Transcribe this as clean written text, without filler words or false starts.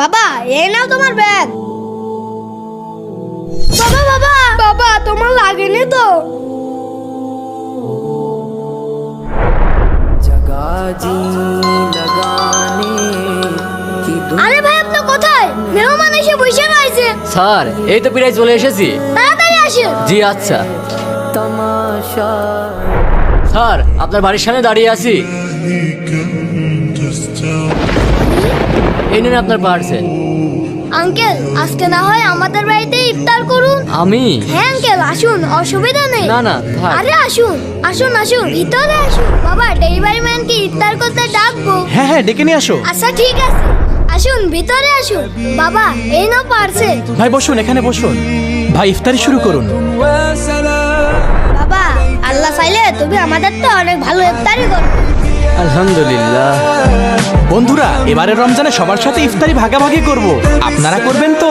বাবা এই নাও তোমার ব্যাগ। বাবা বাবা বাবা তোমার লাগেনি তো? আরে ভাই আপনি কোথায়? মেহমান এসে বসে রয়েছে। স্যার এই তো প্রায় চলে এসেছি। তাড়াতাড়ি আসেন। জি আচ্ছা। স্যার আপনার বাড়ির সামনে দাঁড়িয়ে আছি। এই নিন আপনার পার্সেল। আঙ্কেল আজকে না হয় আমাদের বাড়িতে ইফতার করুন। আমি? হ্যাঁ আঙ্কেল আসুন, অসুবিধা নেই। না না থাক। আরে আসুন আসুন আসুন, ভিতরে আসুন। বাবা ডেলিভারি ম্যানকে ইফতার করতে ডাকবো। হ্যাঁ হ্যাঁ, ডেকে নিয়ে আসো। আচ্ছা ঠিক আছে, আসুন ভিতরে আসুন। বাবা এই নাও পার্সেল। ভাই বসুন, এখানে বসুন। ভাই ইফতারি শুরু করুন। বাবা আল্লাহ চাইলে তুমি আমাদের তো অনেক ভালো ইফতারি করবে। আলহামদুলিল্লাহ। বন্ধুরা, এবারে রমজানে সবার সাথে ইফতারি ভাগাভাগি করব। আপনারা করবেন তো?